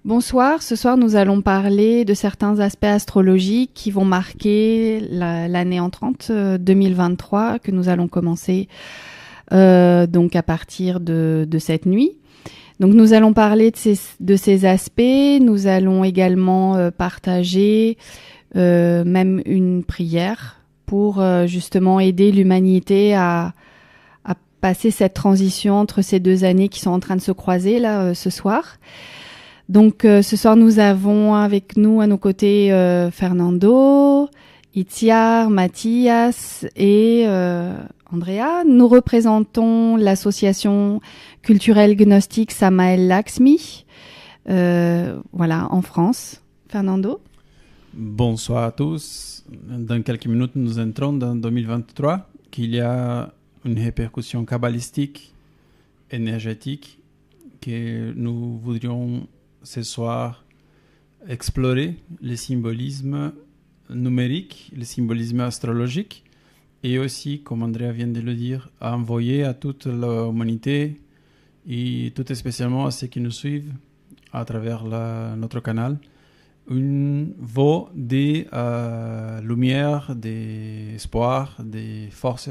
Bonsoir, ce soir nous allons parler de certains aspects astrologiques qui vont marquer l'année entrante 2023 que nous allons commencer donc à partir de cette nuit. Donc nous allons parler de ces aspects, nous allons également partager même une prière pour justement aider l'humanité à passer cette transition entre ces deux années qui sont en train de se croiser là ce soir. Donc ce soir nous avons avec nous à nos côtés Fernando, Itziar, Mathias et Andrea. Nous représentons l'association culturelle gnostique Samael Laxmi, voilà, en France. Fernando. Bonsoir à tous. Dans quelques minutes, nous entrons dans 2023, qu'il y a une répercussion kabbalistique, énergétique, que nous voudrions ce soir explorer le symbolisme numérique, le symbolisme astrologique, et aussi, comme Andrea vient de le dire, envoyer à toute l'humanité et tout spécialement à ceux qui nous suivent à travers notre canal une voix de lumière, d'espoir, de force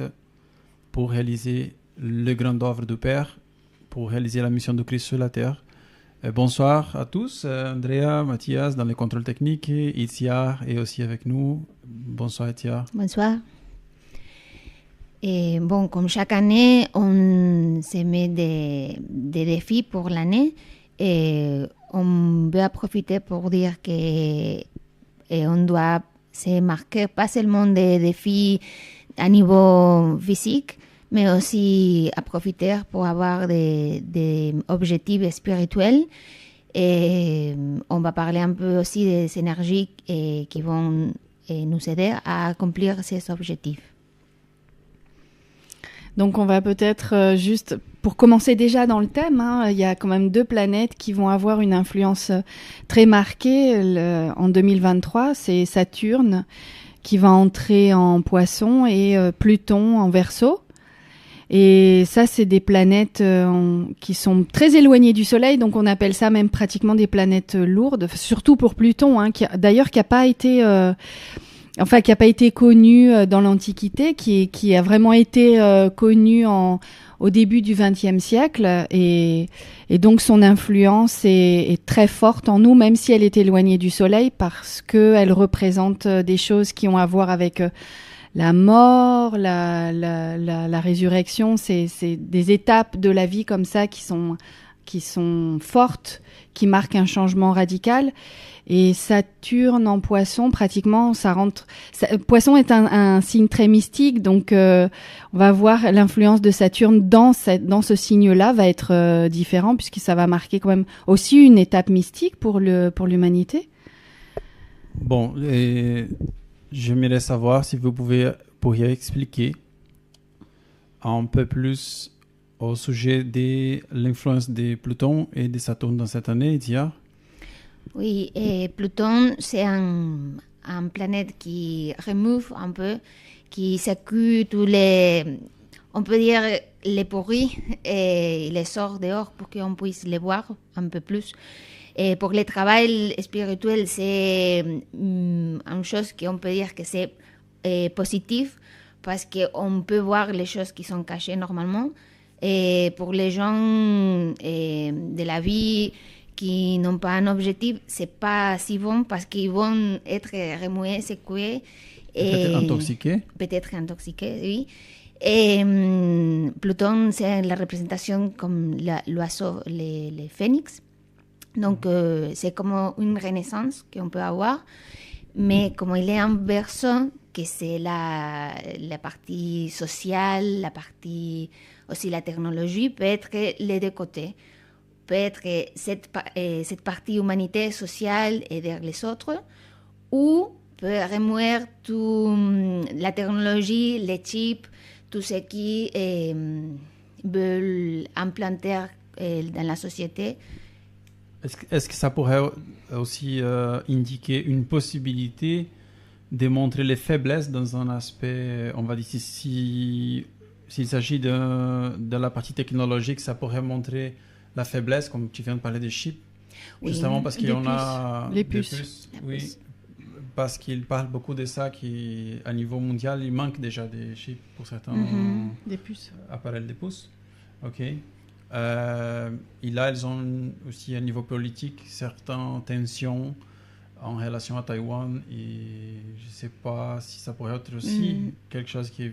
pour réaliser le grand œuvre du Père, pour réaliser la mission de Christ sur la terre. Bonsoir à tous, Andrea, Mathias dans les contrôles techniques, Itziar est aussi avec nous. Bonsoir Itziar. Bonsoir. Et bon, comme chaque année, on se met des défis pour l'année et on veut profiter pour dire que on doit se marquer pas seulement des défis à niveau physique, mais aussi à profiter pour avoir des objectifs spirituels. Et on va parler un peu aussi des énergies qui vont nous aider à accomplir ces objectifs. Donc on va peut-être juste, pour commencer déjà dans le thème, il y a quand même 2 planètes qui vont avoir une influence très marquée en 2023. C'est Saturne qui va entrer en Poisson et Pluton en Verseau. Et ça, c'est des planètes qui sont très éloignées du Soleil, donc on appelle ça même pratiquement des planètes lourdes, surtout pour Pluton, qui n'a pas été... qui n'a pas été connu dans l'Antiquité, qui a vraiment été connu au début du XXe siècle, et donc son influence est très forte en nous, même si elle est éloignée du Soleil, parce qu'elle représente des choses qui ont à voir avec la mort, la résurrection. C'est des étapes de la vie comme ça qui sont fortes, qui marquent un changement radical. Et Saturne en Poisson, pratiquement, Poisson est un signe très mystique, donc on va voir l'influence de Saturne dans ce signe-là va être différent, puisque ça va marquer quand même aussi une étape mystique pour l'humanité. Bon, j'aimerais savoir si vous pourriez expliquer un peu plus au sujet de l'influence de Pluton et de Saturne dans cette année, Itziar. Oui, et Pluton, c'est un planète qui remove un peu, qui s'accule on peut dire, les pourris et les sort dehors pour qu'on puisse les voir un peu plus. Et pour le travail spirituel, c'est une chose qu'on peut dire que c'est positif parce qu'on peut voir les choses qui sont cachées normalement. Et pour les gens de la vie qui n'ont pas un objectif, c'est pas si bon parce qu'ils vont être remués, secoués. Peut-être intoxiqués, oui. Et Pluton, c'est la représentation comme l'oiseau, les phénix. Donc, c'est comme une renaissance qu'on peut avoir. Mais comme il est en Verseau, que c'est la partie sociale, la partie aussi la technologie, peut être les deux côtés. Peut-être cette partie humanité sociale et vers les autres, ou peut remuer toute la technologie, les chips, tout ce qui veulent implanter dans la société. Est-ce que ça pourrait aussi indiquer une possibilité de montrer les faiblesses dans un aspect, on va dire, s'il s'agit de la partie technologique, ça pourrait montrer la faiblesse, comme tu viens de parler des chips, Oui. Justement parce Des qu'on puces. a Les des puces. oui, parce qu'il parle beaucoup de ça, qu'à niveau mondial, il manque déjà des chips pour certains Des puces. appareils de puces. Ok. Et là, ils ont aussi à niveau politique certaines tensions en relation à Taïwan, et je ne sais pas si ça pourrait être aussi quelque chose qui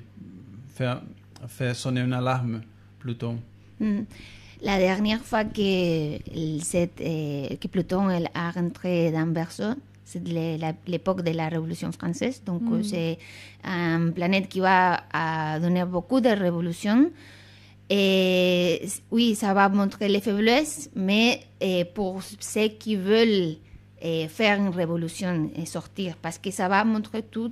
fait sonner une alarme, plutôt. La dernière fois que Pluton elle a rentré dans Verseau, c'est l'époque de la Révolution française. Donc, c'est une planète qui va donner beaucoup de révolutions. Et oui, ça va montrer les faiblesses, mais pour ceux qui veulent faire une révolution et sortir, parce que ça va montrer tout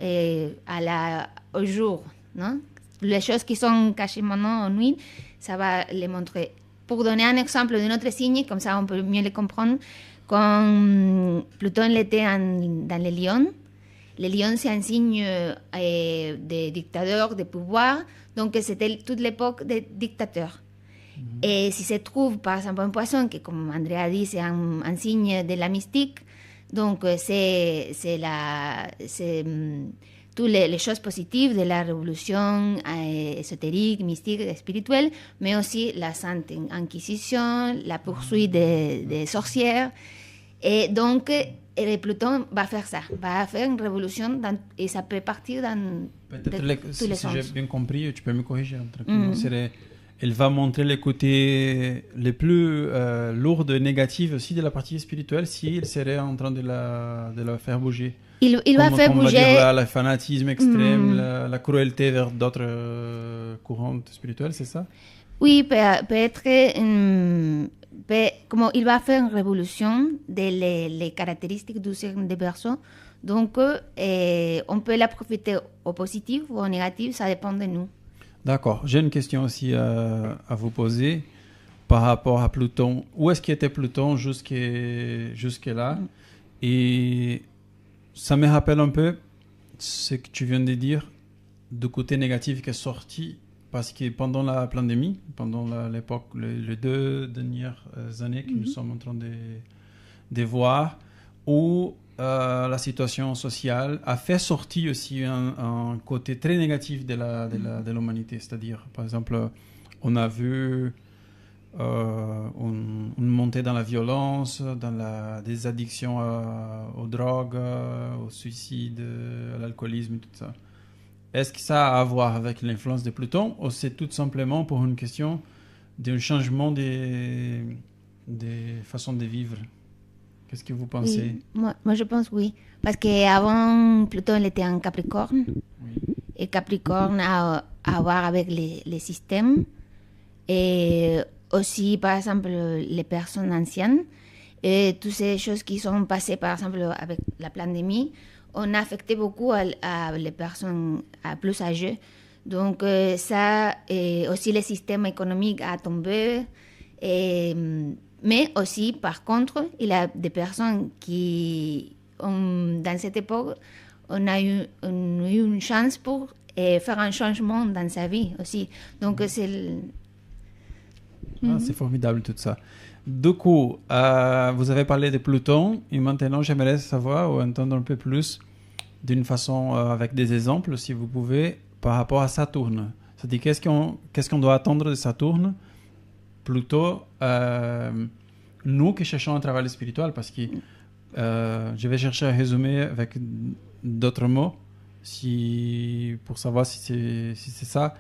au jour, non? Les choses qui sont cachées maintenant en nuit, ça va les montrer. Pour donner un exemple de notre signe, comme ça on peut mieux les comprendre, quand Pluton était dans les lions, c'est un signe de dictateur, de pouvoir, donc c'était toute l'époque des dictateurs. Et si se trouve par exemple un poisson, qui comme Andrea dit, c'est un signe de la mystique, donc c'est toutes les choses positives de la révolution ésotérique, mystique, spirituelle, mais aussi la Sainte Inquisition, la poursuite des sorcières. Et donc, Pluton va faire ça, va faire une révolution et ça peut partir dans tous les si sens. j'ai bien compris, tu peux me corriger tranquillement. Elle va montrer les côtés les plus lourds et négatifs aussi de la partie spirituelle s'il serait en train de la faire bouger. Il va faire bouger le fanatisme extrême, la cruauté vers d'autres courants spirituels, c'est ça? Oui, peut-être comme il va faire une révolution des caractéristiques du signe de Verseau. Donc, on peut la profiter au positif ou au négatif, ça dépend de nous. D'accord. J'ai une question aussi à vous poser par rapport à Pluton. Où est-ce qu'il était Pluton jusque-là? Et ça me rappelle un peu ce que tu viens de dire, du côté négatif qui est sorti, parce que pendant la pandémie, pendant l'époque, les 2 dernières années que nous sommes en train de voir, où la situation sociale a fait sortir aussi un côté très négatif de l'humanité. C'est-à-dire, par exemple, on a vu une montée dans la violence, dans des addictions aux drogues, au suicide, à l'alcoolisme, tout ça. Est-ce que ça a à voir avec l'influence de Pluton, ou c'est tout simplement pour une question d'un changement des façons de vivre? Qu'est-ce que vous pensez? Oui. Moi, je pense oui. Parce qu'avant, Pluton il était en Capricorne. Oui. Et Capricorne a à voir avec les systèmes. Et aussi, par exemple, les personnes anciennes. Et toutes ces choses qui sont passées, par exemple, avec la pandémie, on a affecté beaucoup à les personnes plus âgées. Donc, ça, et aussi le système économique a tombé. Mais aussi, par contre, il y a des personnes qui, dans cette époque, on a eu une chance pour faire un changement dans sa vie aussi. Donc, c'est... C'est formidable tout ça. Du coup, vous avez parlé de Pluton, et maintenant j'aimerais savoir ou entendre un peu plus d'une façon avec des exemples, si vous pouvez, par rapport à Saturne. C'est-à-dire, qu'est-ce qu'on doit attendre de Saturne, plutôt nous qui cherchons un travail spirituel, parce que je vais chercher à résumer avec d'autres mots pour savoir si c'est ça.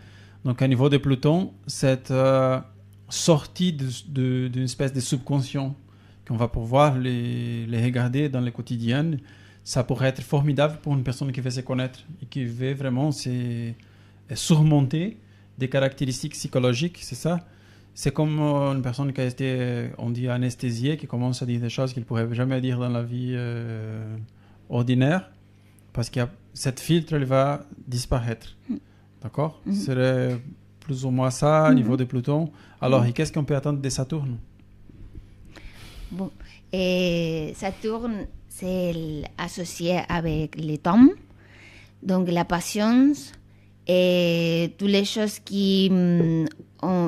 Donc, à niveau de Pluton, cette sortie d'une espèce de subconscient qu'on va pouvoir les regarder dans le quotidien, ça pourrait être formidable pour une personne qui veut se connaître et qui veut vraiment surmonter des caractéristiques psychologiques, c'est ça? C'est comme une personne qui a été, on dit, anesthésiée, qui commence à dire des choses qu'il ne pourrait jamais dire dans la vie ordinaire, parce que cette filtre, elle va disparaître. D'accord? C'est plus ou moins ça, au niveau de Pluton. Alors, et qu'est-ce qu'on peut attendre de Saturne? Bon, et Saturne, c'est associé avec les tombes, donc la patience, et toutes les choses qui...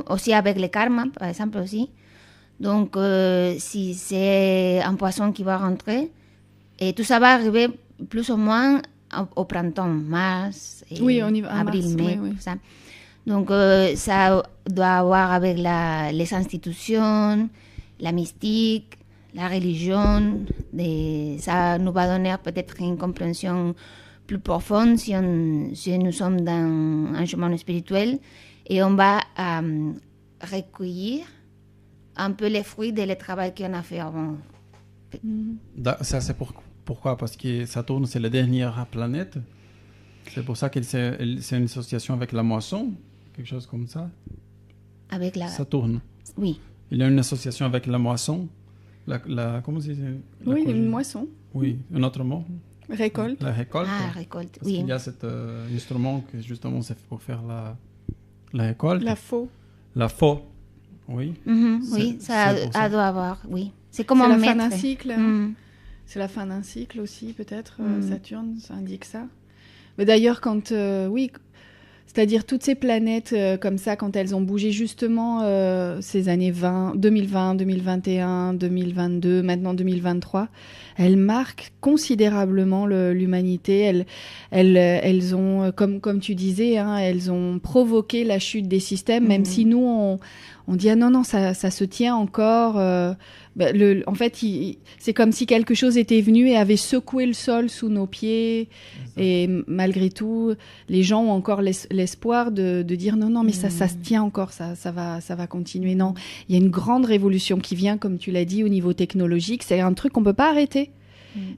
aussi avec le karma, par exemple, aussi. Donc, si c'est un poisson qui va rentrer, et tout ça va arriver plus ou moins au printemps, mars, et Oui, on y va, avril, mars, mai, oui. tout ça. Donc, ça doit avoir avec les institutions, la mystique, la religion. Ça nous va donner peut-être une compréhension plus profonde si nous sommes dans un chemin spirituel. Et on va recueillir un peu les fruits de le travail qu'on a fait avant. Ça, c'est pourquoi? Parce que Saturne, c'est la dernière planète. C'est pour ça que c'est une association avec la moisson, quelque chose comme ça. Avec la... Saturne. Oui. Il y a une association avec la moisson. Comment c'est? Oui, une moisson. Oui, un autre mot. Récolte. La récolte. Ah, récolte, Parce oui. qu'il y a cet instrument que justement c'est pour faire la récolte. La faux. La faux. Oui. Oui, ça doit avoir, oui. C'est comme C'est un la maître. fin d'un cycle. Mhm. C'est la fin d'un cycle aussi, peut-être. Saturne, ça indique ça. Mais d'ailleurs, quand... oui, c'est-à-dire toutes ces planètes comme ça, quand elles ont bougé justement ces années 2020, 2021, 2022, maintenant 2023, elles marquent considérablement l'humanité. Elles ont, comme tu disais, hein, elles ont provoqué la chute des systèmes, même si nous, on dit « Ah non, ça se tient encore ». En fait, c'est comme si quelque chose était venu et avait secoué le sol sous nos pieds. Et malgré tout, les gens ont encore l'espoir de dire non, mais ça se tient encore, ça va continuer. Non, il y a une grande révolution qui vient, comme tu l'as dit, au niveau technologique. C'est un truc qu'on peut pas arrêter.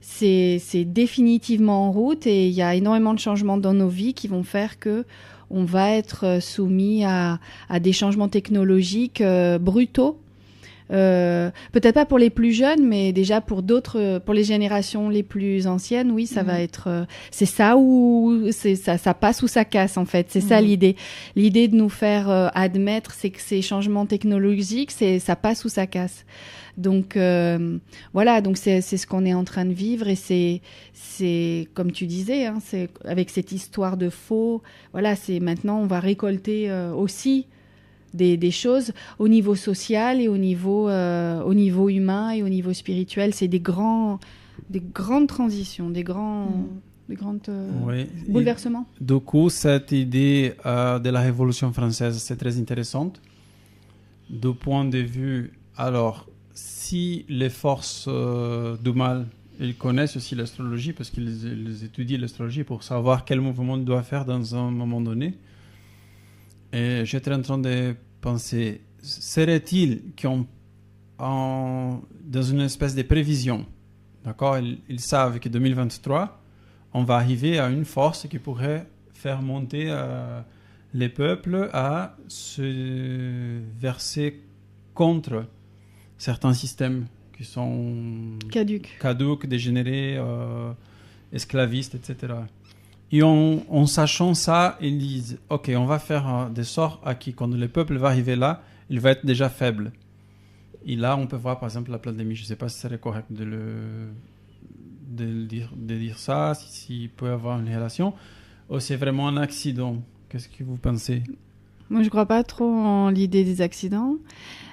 C'est définitivement en route et il y a énormément de changements dans nos vies qui vont faire que on va être soumis à des changements technologiques brutaux. Peut-être pas pour les plus jeunes, mais déjà pour les générations les plus anciennes, oui, ça va être, c'est ça ou ça passe ou ça casse en fait. C'est ça l'idée. L'idée de nous faire admettre, c'est que ces changements technologiques, ça passe ou ça casse. Donc voilà, donc c'est ce qu'on est en train de vivre et c'est comme tu disais, hein, c'est avec cette histoire de faux. Voilà, c'est maintenant on va récolter aussi. Des choses au niveau social et au niveau humain et au niveau spirituel. C'est des grandes transitions, des grands bouleversements. Du coup, cette idée de la Révolution française, c'est très intéressante. Du point de vue, alors, si les forces du mal, ils connaissent aussi l'astrologie, parce qu'ils étudient l'astrologie pour savoir quel mouvement ils doivent faire dans un moment donné. Et j'étais en train de penser, serait-il dans une espèce de prévision, d'accord, ils savent que 2023, on va arriver à une force qui pourrait faire monter les peuples à se verser contre certains systèmes qui sont caduques, dégénérés, esclavistes, etc. Et en sachant ça, ils disent « Ok, on va faire des sorts à qui, quand le peuple va arriver là, il va être déjà faible. » Et là, on peut voir, par exemple, la pandémie. Je ne sais pas si ce serait correct de dire ça, s'il peut y avoir une relation. Ou c'est vraiment un accident. Qu'est-ce que vous pensez? Moi, je ne crois pas trop en l'idée des accidents.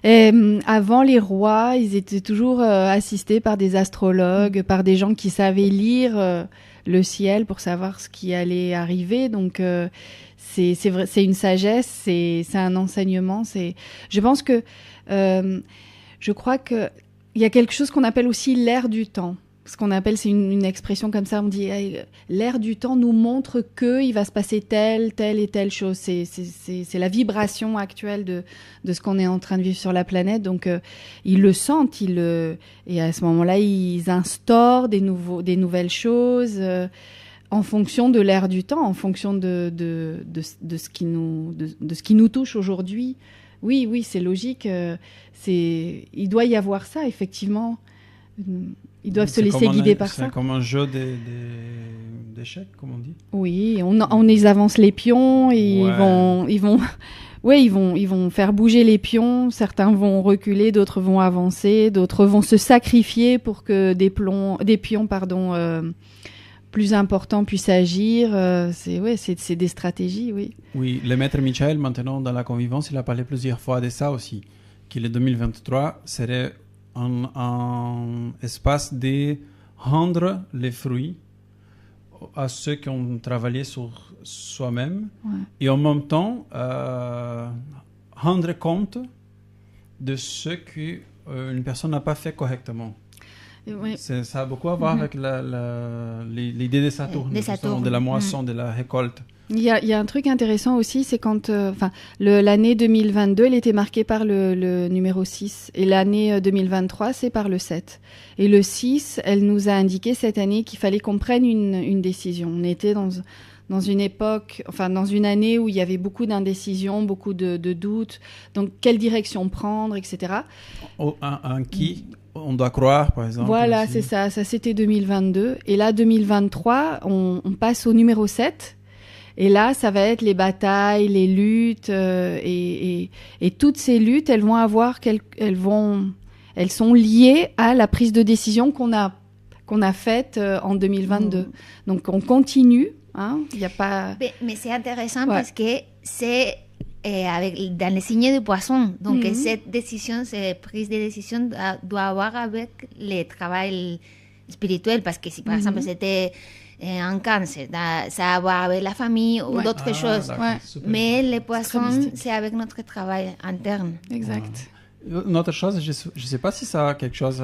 Et, avant, les rois, ils étaient toujours assistés par des astrologues, par des gens qui savaient lire le ciel pour savoir ce qui allait arriver. Donc, c'est vrai, c'est une sagesse, c'est un enseignement. Je pense que, je crois que il y a quelque chose qu'on appelle aussi l'ère du temps. Ce qu'on appelle, c'est une expression comme ça, on dit hey, l'ère du temps nous montre qu'il va se passer telle et telle chose. C'est la vibration actuelle de ce qu'on est en train de vivre sur la planète. Donc, ils le sentent, et à ce moment-là, ils instaurent des nouvelles choses en fonction de l'ère du temps, en fonction de ce qui nous touche aujourd'hui. Oui, c'est logique. Il doit y avoir ça, effectivement. Ils doivent se laisser guider par ça. C'est comme un jeu d'échecs, comme on dit. Oui, on les avance les pions et ils vont faire bouger les pions. Certains vont reculer, d'autres vont avancer, d'autres vont se sacrifier pour que des pions plus importants puissent agir. C'est des stratégies, oui. Oui, le maître Michael, maintenant, dans la convivence, il a parlé plusieurs fois de ça aussi. que le 2023 serait un espace de rendre les fruits à ceux qui ont travaillé sur soi-même et en même temps rendre compte de ce qu'une personne n'a pas fait correctement. Oui. Ça a beaucoup à voir avec l'idée de Saturne, de la moisson, de la récolte. Il y a un truc intéressant aussi, c'est quand l'année 2022, elle était marquée par le numéro 6 et l'année 2023, c'est par le 7. Et le 6, elle nous a indiqué cette année qu'il fallait qu'on prenne une décision. On était dans une époque, dans une année où il y avait beaucoup d'indécisions, beaucoup de doutes. Donc, quelle direction prendre, etc. En qui on doit croire, par exemple. Voilà, aussi. c'est ça. Ça, c'était 2022. Et là, 2023, on passe au numéro 7. Et là, ça va être les batailles, les luttes, et toutes ces luttes, elles vont avoir, elles sont liées à la prise de décision qu'on a faite en 2022. Donc, on continue. Il y a pas. Mais c'est intéressant parce que c'est dans les signes du poisson. Donc, cette décision, cette prise de décision doit avoir avec le travail spirituel. Parce que si, par exemple, c'était un cancer, ça a à voir avec la famille ou d'autres choses. Mais les poissons, c'est avec notre travail interne. Exact. Une autre chose, je ne sais pas si ça a quelque chose,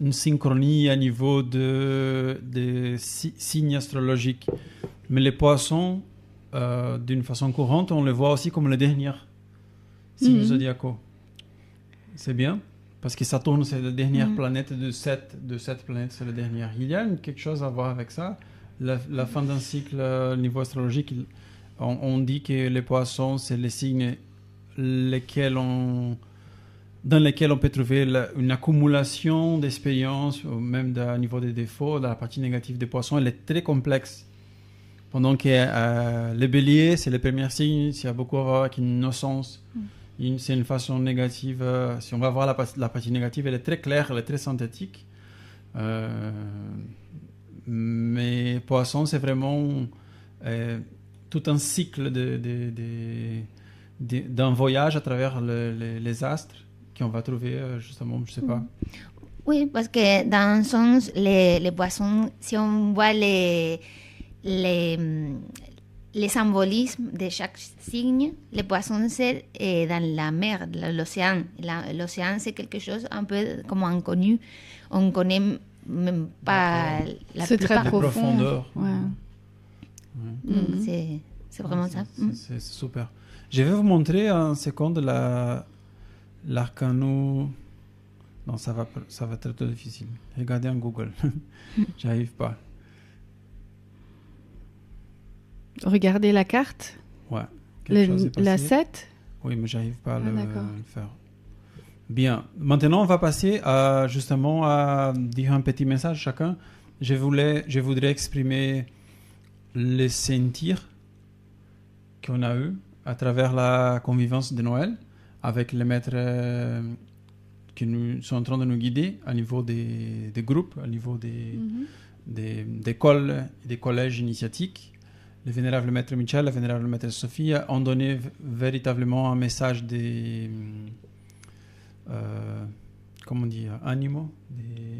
une synchronie à niveau de signes astrologiques. Mais les poissons, d'une façon courante, on les voit aussi comme les derniers signes zodiacaux. C'est bien. Parce que Saturne, c'est la dernière planète de sept planètes, c'est la dernière. Il y a quelque chose à voir avec ça. La fin d'un cycle au niveau astrologique, on dit que les poissons, c'est les signes dans lesquels on peut trouver une accumulation d'expériences, ou même au niveau des défauts. La partie négative des poissons, elle est très complexe. Pendant que les béliers, c'est le premier signe, il y a beaucoup à voir avec une innocence. C'est une façon négative. Si on va voir la partie négative, elle est très claire, elle est très synthétique. Mais poisson, c'est vraiment tout un cycle d'un voyage à travers les astres qu'on va trouver justement, je ne sais pas. Oui, parce que dans un sens, les poissons, si on voit les symbolismes de chaque signe, les poissons, c'est dans la mer, l'océan. L'océan, c'est quelque chose un peu comme inconnu. On ne connaît même pas la c'est très profond. Profondeur. C'est vraiment ça. C'est super. Je vais vous montrer en seconde l'arcano. Non, ça va être trop difficile. Regardez en Google. J'arrive pas. Regardez la carte. Ouais. La 7. Oui, mais j'arrive pas à le faire. Bien. Maintenant, on va passer justement à dire un petit message chacun. Je voudrais exprimer les sentir qu'on a eu à travers la convivence de Noël avec les maîtres qui sont en train de nous guider au niveau des groupes, au niveau des écoles et des collèges initiatiques. Le vénérable maître Michel, le vénérable maître Sophie ont donné véritablement un message comment dire, animaux,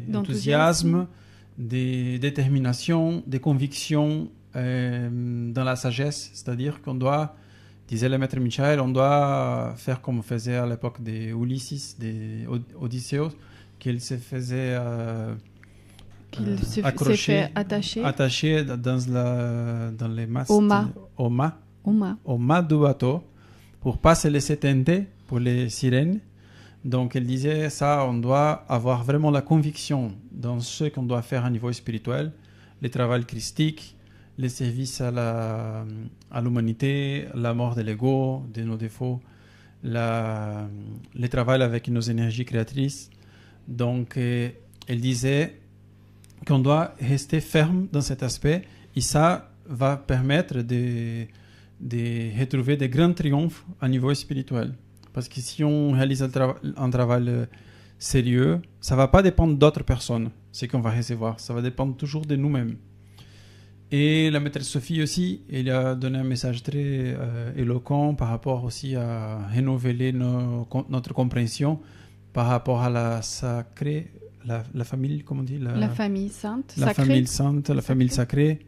d'enthousiasme, de détermination, de conviction dans la sagesse. C'est-à-dire qu'on doit, disait le maître Michel, on doit faire comme on faisait à l'époque des Ulysses, des Odysseus, qu'il se faisait accroché, attaché dans les masses au mât du bateau pour pas se laisser tenter pour les sirènes. Donc elle disait ça, on doit avoir vraiment la conviction dans ce qu'on doit faire à niveau spirituel, le travail christique, le service à l'humanité, la mort de l'ego, de nos défauts, le travail avec nos énergies créatrices. Donc elle disait qu'on doit rester ferme dans cet aspect et ça va permettre de retrouver des grands triomphes à niveau spirituel. Parce que si on réalise un travail sérieux, ça ne va pas dépendre d'autres personnes, ce qu'on va recevoir. Ça va dépendre toujours de nous-mêmes. Et la maîtresse Sophie aussi, elle a donné un message très éloquent par rapport aussi à renouveler notre compréhension par rapport à la sacrée, la famille, comment on dit la famille sainte, la sacrée. Famille sainte, la famille sacrée.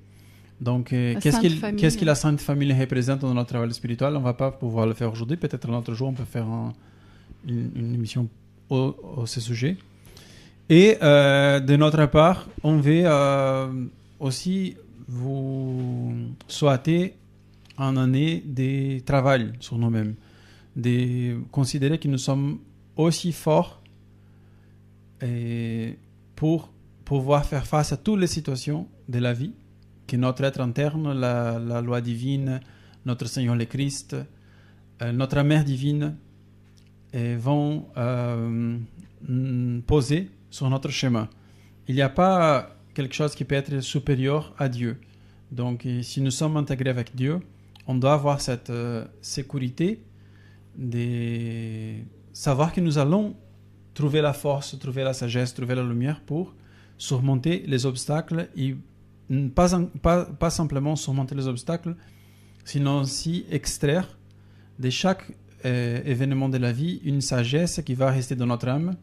Donc, qu'est-ce que la Sainte Famille représente dans notre travail spirituel? On ne va pas pouvoir le faire aujourd'hui. Peut-être un autre jour, on peut faire une émission au ce sujet. Et de notre part, on veut aussi vous souhaiter une année de travail sur nous-mêmes, de considérer que nous sommes aussi forts pour pouvoir faire face à toutes les situations de la vie, que notre être interne, la loi divine, notre Seigneur le Christ, notre Mère divine vont poser sur notre chemin. Il n'y a pas quelque chose qui peut être supérieur à Dieu. Donc, si nous sommes intégrés avec Dieu, on doit avoir cette sécurité de savoir que nous allons trouver la force, trouver la sagesse, trouver la lumière pour surmonter les obstacles et pas simplement surmonter les obstacles, sinon aussi extraire de chaque événement de la vie une sagesse qui va rester dans notre âme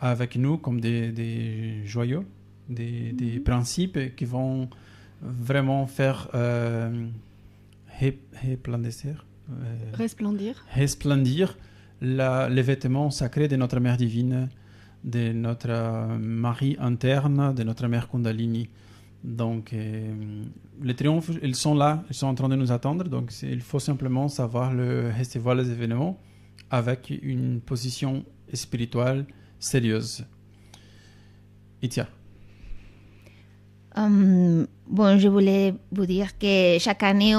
avec nous comme des joyaux, des principes qui vont vraiment faire resplendir les vêtements sacrés de notre Mère divine, de notre Marie interne, de notre Mère Kundalini. Donc, les triomphes, ils sont là, ils sont en train de nous attendre. Donc, il faut simplement savoir recevoir les événements avec une position spirituelle sérieuse. Itia. Bon, je voulais vous dire que chaque année,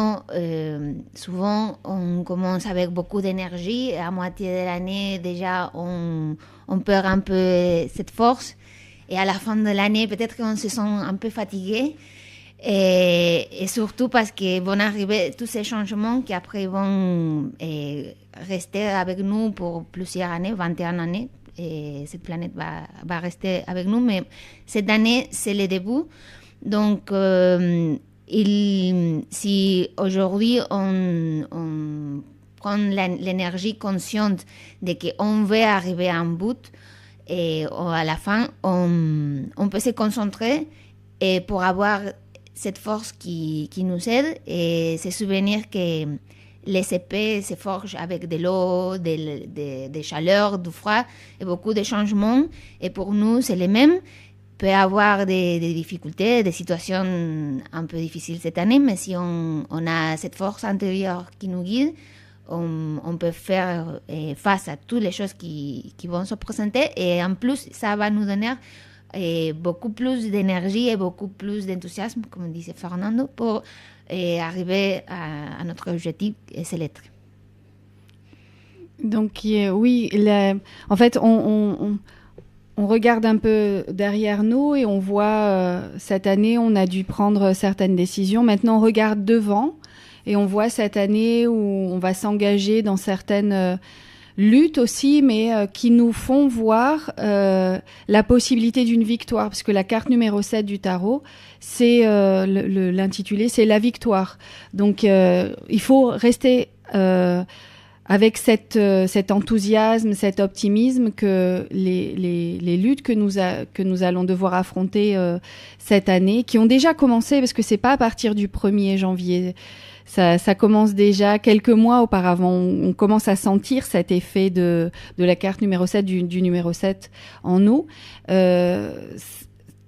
souvent, on commence avec beaucoup d'énergie. À moitié de l'année, déjà, on perd un peu cette force. Et à la fin de l'année, peut-être qu'on se sent un peu fatigué. Et surtout parce que vont arriver tous ces changements qui après vont rester avec nous pour plusieurs années, 21 années. Et cette planète va rester avec nous. Mais cette année, c'est le début. Donc, si aujourd'hui on prend l'énergie consciente de qu'on veut arriver à un but, et à la fin, on peut se concentrer et pour avoir cette force qui nous aide et se souvenir que les épées se forgent avec de l'eau, des chaleurs, du froid et beaucoup de changements. Et pour nous, c'est les mêmes. Peut avoir des difficultés, des situations un peu difficiles cette année, mais si on a cette force intérieure qui nous guide, on peut faire face à toutes les choses qui vont se présenter. Et en plus, ça va nous donner beaucoup plus d'énergie et beaucoup plus d'enthousiasme, comme disait Fernando, pour arriver à notre objectif, et c'est l'être. Donc, oui, en fait, on regarde un peu derrière nous et on voit cette année, on a dû prendre certaines décisions. Maintenant, on regarde devant et on voit cette année où on va s'engager dans certaines luttes aussi, mais qui nous font voir la possibilité d'une victoire. Parce que la carte numéro 7 du tarot, c'est l'intitulé, c'est la victoire. Donc, il faut rester avec cet enthousiasme, cet optimisme que les luttes que nous allons devoir affronter cette année, qui ont déjà commencé, parce que c'est pas à partir du 1er janvier, ça commence déjà quelques mois auparavant, on commence à sentir cet effet de la carte numéro 7, du numéro 7 en nous.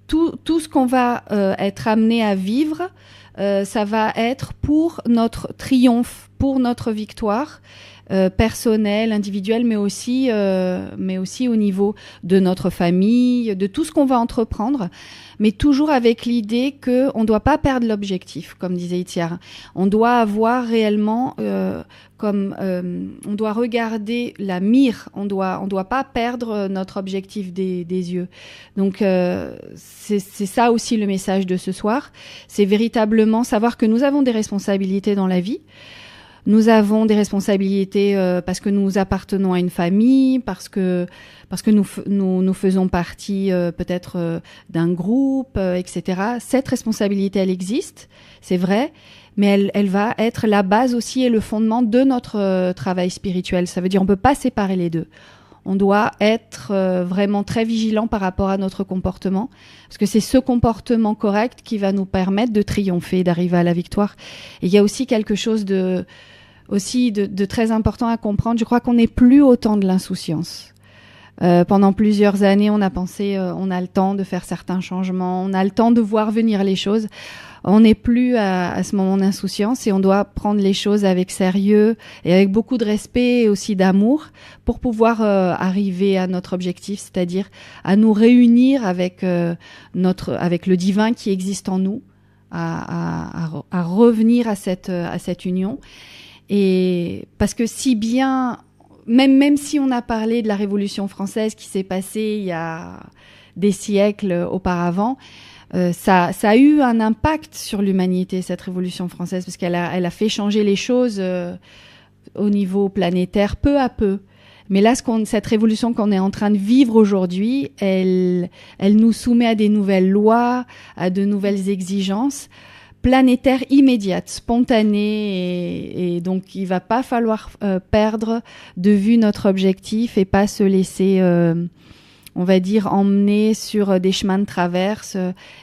Tout ce qu'on va être amené à vivre, ça va être pour notre triomphe, pour notre victoire, personnel, individuel, mais aussi au niveau de notre famille, de tout ce qu'on va entreprendre, mais toujours avec l'idée que on doit pas perdre l'objectif, comme disait Itziar. On doit avoir réellement, on doit regarder la mire. On doit pas perdre notre objectif des yeux. Donc c'est ça aussi le message de ce soir. C'est véritablement savoir que nous avons des responsabilités dans la vie. Nous avons des responsabilités parce que nous appartenons à une famille, parce que nous faisons partie peut-être d'un groupe, etc. Cette responsabilité, elle existe, c'est vrai, mais elle va être la base aussi et le fondement de notre travail spirituel. Ça veut dire on peut pas séparer les deux. On doit être vraiment très vigilant par rapport à notre comportement, parce que c'est ce comportement correct qui va nous permettre de triompher, d'arriver à la victoire. Et il y a aussi quelque chose de très important à comprendre. Je crois qu'on n'est plus au temps de l'insouciance. Pendant plusieurs années, on a pensé, on a le temps de faire certains changements, on a le temps de voir venir les choses. On n'est plus à ce moment d'insouciance et on doit prendre les choses avec sérieux et avec beaucoup de respect et aussi d'amour pour pouvoir arriver à notre objectif, c'est-à-dire à nous réunir avec avec le divin qui existe en nous, à revenir à cette union. Et parce que si bien, même si on a parlé de la Révolution française qui s'est passée il y a des siècles auparavant, ça a eu un impact sur l'humanité, cette Révolution française, parce qu'elle a fait changer les choses au niveau planétaire peu à peu. Mais là, cette révolution qu'on est en train de vivre aujourd'hui, elle nous soumet à des nouvelles lois, à de nouvelles exigences planétaires immédiates, spontanées, et donc il va pas falloir perdre de vue notre objectif et pas se laisser on va dire, emmener sur des chemins de traverse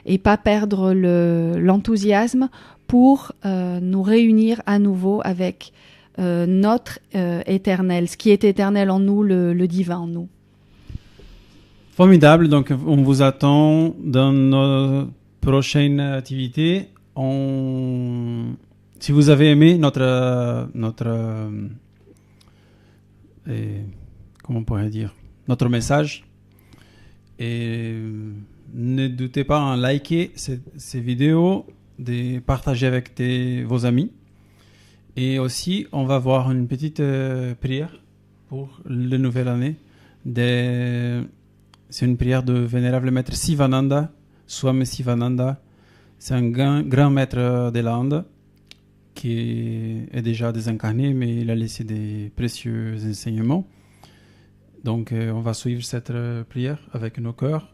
et pas perdre l'enthousiasme pour nous réunir à nouveau avec notre éternel, ce qui est éternel en nous, le divin en nous. Formidable, donc on vous attend dans nos prochaines activités. Si vous avez aimé notre comment on pourrait dire, notre message, et ne doutez pas à liker ces vidéos, de partager avec vos amis. Et aussi, on va voir une petite prière pour la nouvelle année. C'est une prière de vénérable maître Sivananda, Swami Sivananda. C'est un grand maître de l'Inde qui est déjà désincarné, mais il a laissé des précieux enseignements. Donc, on va suivre cette prière avec nos cœurs.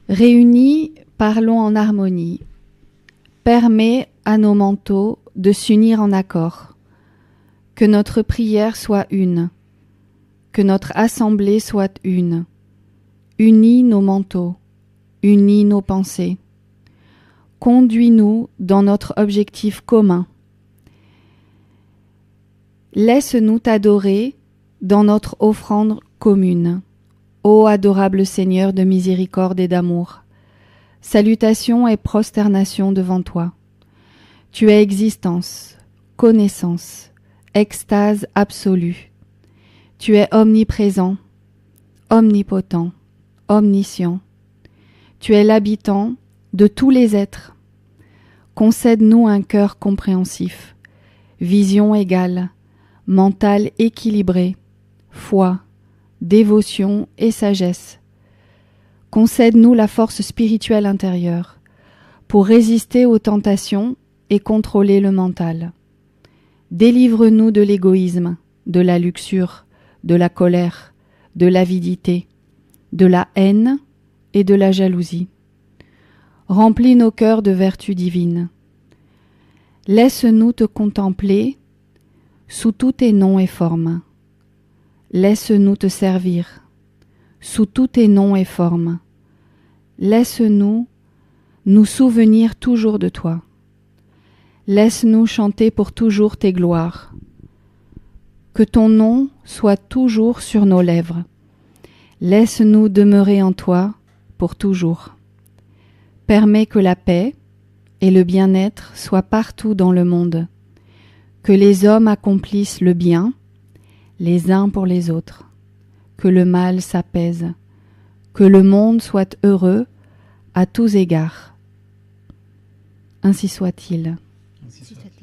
Réunis, parlons en harmonie. Permets à nos manteaux de s'unir en accord. Que notre prière soit une. Que notre assemblée soit une. Unis nos manteaux. Unis nos pensées. Conduis-nous dans notre objectif commun. Laisse-nous t'adorer dans notre offrande commune. Ô adorable Seigneur de miséricorde et d'amour, salutations et prosternation devant toi. Tu es existence, connaissance, extase absolue. Tu es omniprésent, omnipotent, omniscient. Tu es l'habitant de tous les êtres. Concède-nous un cœur compréhensif, vision égale, mental équilibré, foi, dévotion et sagesse. Concède-nous la force spirituelle intérieure pour résister aux tentations et contrôler le mental. Délivre-nous de l'égoïsme, de la luxure, de la colère, de l'avidité, de la haine et de la jalousie. Remplis nos cœurs de vertus divines. Laisse-nous te contempler sous tous tes noms et formes. Laisse-nous te servir sous tous tes noms et formes. Laisse-nous nous souvenir toujours de toi. Laisse-nous chanter pour toujours tes gloires. Que ton nom soit toujours sur nos lèvres. Laisse-nous demeurer en toi pour toujours. Permets que la paix et le bien-être soient partout dans le monde. Que les hommes accomplissent le bien, les uns pour les autres. Que le mal s'apaise. Que le monde soit heureux à tous égards. Ainsi soit-il. Ainsi soit-il.